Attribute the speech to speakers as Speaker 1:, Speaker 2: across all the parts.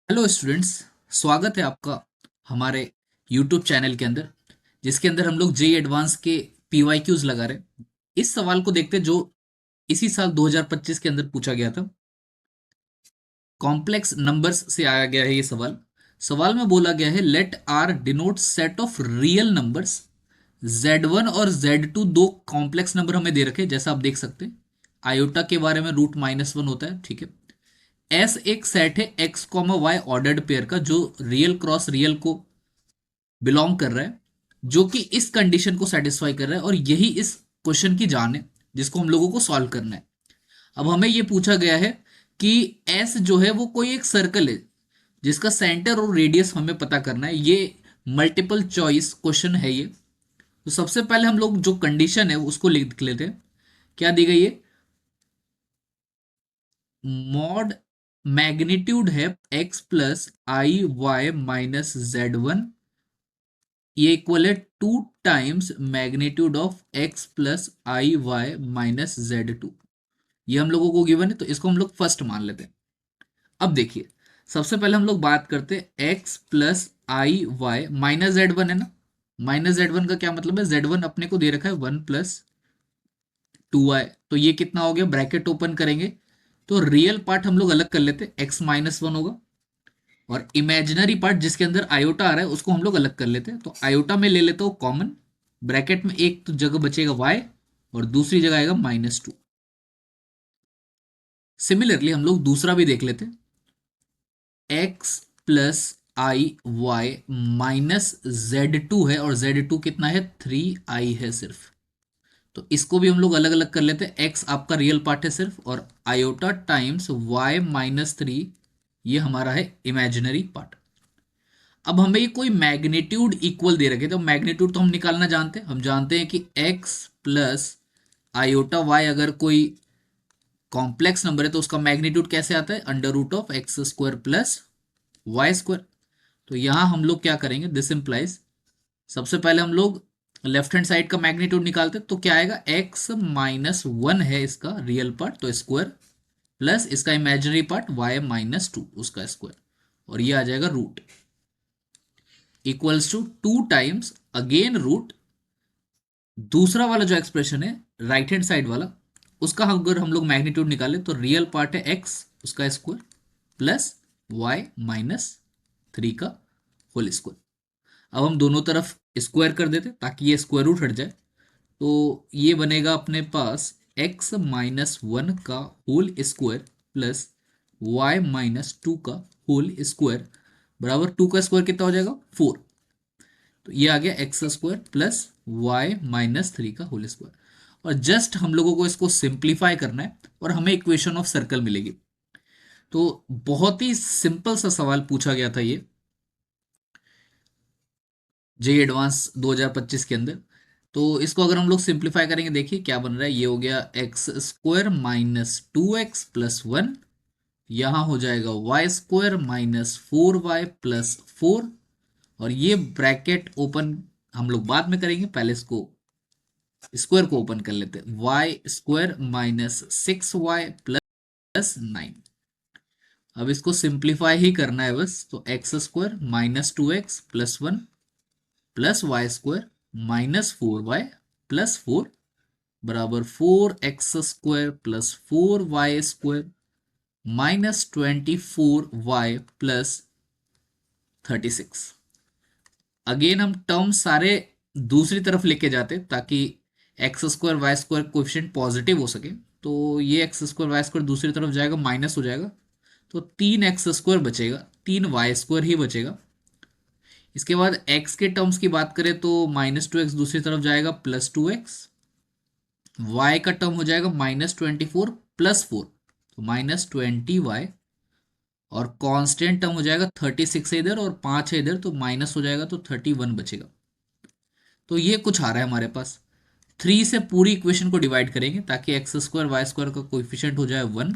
Speaker 1: Hello students. स्वागत है आपका हमारे यूट्यूब चैनल के अंदर, जिसके अंदर हम लोग जे एडवांस के पीवाईक्यूज लगा रहे हैं। इस सवाल को देखते हैं जो इसी साल 2025 के अंदर पूछा गया था। कॉम्प्लेक्स नंबर्स से आया गया है ये सवाल। सवाल में बोला गया है let R denote set of real numbers. Z1 और Z2 दो कॉम्प्लेक्स नंबर हमें दे रखे हैं, जैसा आप देख सकते हैं। आयोटा के बारे में √-1 होता है, ठीक है। एस एक सेट है x comma y ordered pair का, जो रियल क्रॉस रियल को बिलोंग कर रहा है, जो कि इस कंडीशन को सेटिस्फाई कर रहा है, और यही इस क्वेश्चन की जान है जिसको हम लोगों को सॉल्व करना है। अब हमें यह पूछा गया है कि एस जो है वो कोई एक सर्कल है जिसका सेंटर और रेडियस हमें पता करना है। ये मल्टीपल चॉइस क्वेश्चन है ये। तो सबसे पहले हम लोग जो कंडीशन है उसको लिख लेते हैं। क्या दी गई है? मॉड मैग्नीट्यूड है x plus i y minus Z1, ये इक्वल है 2 times magnitude of x plus i y minus Z2। ये हम लोगों को गिवन है, तो इसको हम लोग फर्स्ट मान लेते हैं। अब देखिए, सबसे पहले हम लोग बात करते हैं x plus i y minus Z1 है ना। माइनस Z1 का क्या मतलब है? Z1 अपने को दे रखा है 1 + 2y, तो ये कितना हो गया? ब्रैकेट ओपन करेंगे तो रियल पार्ट हम लोग अलग कर लेते हैं, x-1 होगा, और इमेजिनरी पार्ट जिसके अंदर आयोटा आ रहा है उसको हम लोग अलग कर लेते हैं। तो आयोटा में ले लेता हूँ कॉमन, ब्रैकेट में एक तो जगह बचेगा y और दूसरी जगह आएगा -2। सिमिलरली हम लोग दूसरा भी देख लेते हैं। x plus i y minus Z2 है, और Z2 कितना है? 3i है सिर्फ। तो इसको भी हम लोग अलग अलग कर लेते हैं। x आपका रियल पार्ट है सिर्फ, और आयोटा टाइम्स y-3 ये हमारा है इमेजिनरी पार्ट। अब हमें ये कोई मैग्नीट्यूड इक्वल दे रखे, तो मैग्नीट्यूड तो हम निकालना जानते हैं। हम जानते हैं कि x प्लस आयोटा वाई अगर कोई कॉम्प्लेक्स नंबर है तो उसका मैग्नीट्यूड कैसे आता है? √(x² plus y²। तो यहां हम लोग क्या करेंगे? दिस इंप्लाइज, सबसे पहले हम लोग लेफ्ट हैंड साइड का मैग्नीट्यूड निकालते हैं, तो क्या आएगा? x-1 है इसका रियल पार्ट, तो स्क्वायर, प्लस इसका इमेजिनरी पार्ट y-2 उसका स्क्वायर, और ये आ जाएगा root, equals to 2 times again root. दूसरा वाला जो एक्सप्रेशन है राइट हैंड साइड वाला, उसका अगर हम लोग मैग्नीट्यूड निकालें तो रियल पार्ट है x उसका स्क्वायर, प्लस y-3 का होल स्क्वायर। अब हम दोनों तरफ स्क्वायर कर देते ताकि ये स्क्वायर रूट हट जाए। तो ये बनेगा अपने पास x-1 का होल स्क्वायर प्लस y-2 का होल स्क्वायर बराबर 2 का स्क्वायर कितना हो जाएगा? 4। तो ये आ गया x² प्लस y-3 का होल स्क्वायर। और जस्ट हम लोगों को इसको सिंप्लीफाई करना है और हमें इक्वेशन ऑफ सर्कल मिलेगी। तो बहुत ही सिंपल सा सवाल पूछा गया था ये जे एडवांस 2025 के अंदर। तो इसको अगर हम लोग सिंप्लीफाई करेंगे, देखिए क्या बन रहा है। ये हो गया x² माइनस 2x प्लस 1, यहां हो जाएगा y² माइनस 4y प्लस 4, और ये ब्रैकेट ओपन हम लोग बाद में करेंगे, पहले इसको स्क्वायर को ओपन कर लेते हैं। y² minus 6y plus 9। अब इसको सिंप्लीफाई ही करना है बस, तो x² minus 2x plus 1 plus y² minus 4y plus 4 बराबर 4x² plus 4y² minus 24y plus 36। Again हम टर्म सारे दूसरी तरफ लेके जाते ताकि x² y² पॉजिटिव हो सके। तो ये x² दूसरी तरफ जाएगा, माइनस हो जाएगा, तो 3x² बचेगा, 3y² ही बचेगा। इसके बाद x के टर्म्स की बात करें तो -2x दूसरी तरफ जाएगा, +2x, y का टर्म हो जाएगा -24 प्लस 4, तो -20y, और कांस्टेंट टर्म हो जाएगा 36 है इधर और 5 है इधर, तो माइनस हो जाएगा, तो 31 बचेगा। तो ये कुछ आ रहा है हमारे पास। 3 से पूरी इक्वेशन को डिवाइड करेंगे ताकि x² y² का कोएफिशिएंट हो जाए 1।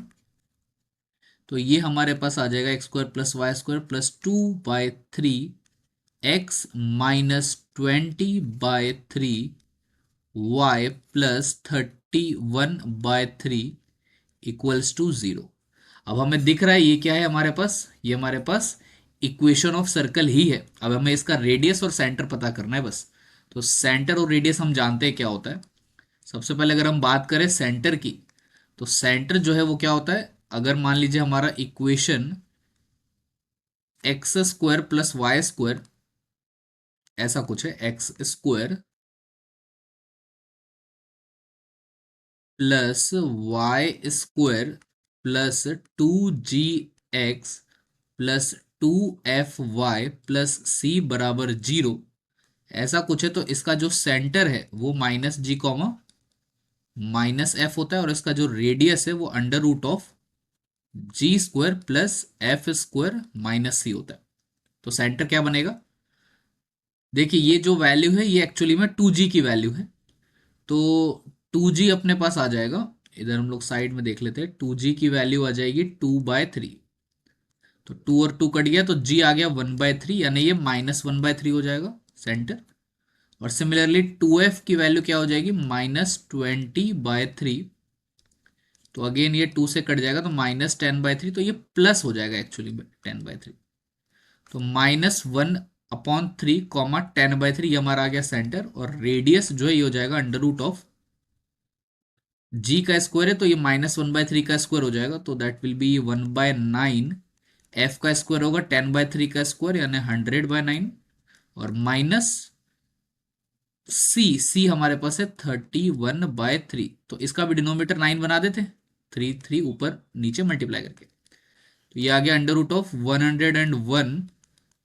Speaker 1: तो ये हमारे पास आ जाएगा x² plus y² plus 2/3 x minus 20/3 y plus 31/3 equals to 0। अब हमें दिख रहा है ये क्या है हमारे पास, ये हमारे पास इक्वेशन ऑफ सर्कल ही है। अब हमें इसका रेडियस और सेंटर पता करना है बस। तो सेंटर और रेडियस हम जानते हैं क्या होता है। सबसे पहले अगर हम बात करें सेंटर की, तो सेंटर जो है वो क्या होता है, अगर मान लीजिए हमारा equation x square plus y square ऐसा कुछ है, x square plus y square plus 2gx plus 2fy plus c बराबर 0, ऐसा कुछ है। तो इसका जो सेंटर है वो minus G comma minus F होता है, और इसका जो रेडियस है वो under root of G square plus F square minus C होता है। तो सेंटर क्या बनेगा, देखिए ये जो वैल्यू है ये एक्चुअली में 2g की वैल्यू है। तो 2g अपने पास आ जाएगा, इधर हम लोग साइड में देख लेते हैं, 2g की वैल्यू आ जाएगी 2/3। तो 2 और 2 कट गया तो g आ गया 1/3, यानी ये -1/3 हो जाएगा सेंटर। और सिमिलरली 2f की वैल्यू क्या हो जाएगी, -20/3। तो अगेन ये 2 से कट जाएगा तो -10/3, तो ये प्लस हो जाएगा एक्चुअली में 10/3। तो -1/3 कॉमा 10/3 ये हमारा आ गया सेंटर, और रेडियस जो है ये हो जाएगा अंडर रूट ऑफ जी का स्क्वायर है, तो ये -1/3 का स्क्वायर हो जाएगा, तो दैट विल बी 1/9। एफ का स्क्वायर होगा 10/3 का स्क्वायर यानी 100/9, और माइनस सी हमारे पास है 31/3। तो इसका भी डिनोमिनेटर 9 बना देते, 3 ऊपर नीचे मल्टीप्लाई करके। तो ये आ गया अंडर रूट ऑफ 101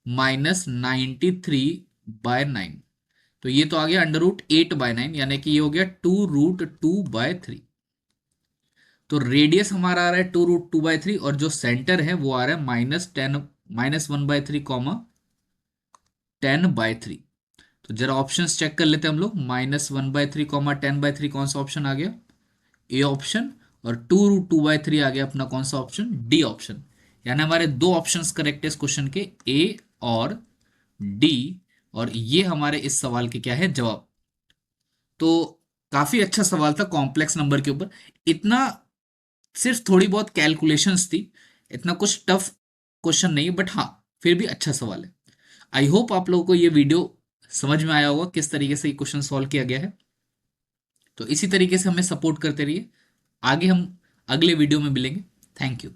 Speaker 1: -93/9। तो ये तो आ गया अंडर रूट 8/9, यानी कि ये हो गया 2√2/3। तो रेडियस हमारा आ रहा है 2√2/3, और जो सेंटर है वो आ रहा है -1/3 कॉमा 10/3। तो जरा ऑप्शंस चेक कर लेते हैं हम लोग, -1/3 कॉमा 10/3 कौन सा ऑप्शन आ गया, ए ऑप्शन। और 2√2/3 आ गया अपना कौन सा ऑप्शन, डी ऑप्शन। यानी हमारे दो ऑप्शंस करेक्ट है इस क्वेश्चन के, ए और डी। और ये हमारे इस सवाल के क्या है जवाब। तो काफी अच्छा सवाल था कॉम्प्लेक्स नंबर के ऊपर। इतना सिर्फ थोड़ी बहुत कैलकुलेशंस थी, इतना कुछ टफ क्वेश्चन नहीं है, बट हाँ फिर भी अच्छा सवाल है। आई होप आप लोगों को ये वीडियो समझ में आया होगा किस तरीके से ये क्वेश्चन सॉल्व किया गया है। तो इसी तरीके से हमें सपोर्ट करते रहिए, आगे हम अगले वीडियो में मिलेंगे। Thank you.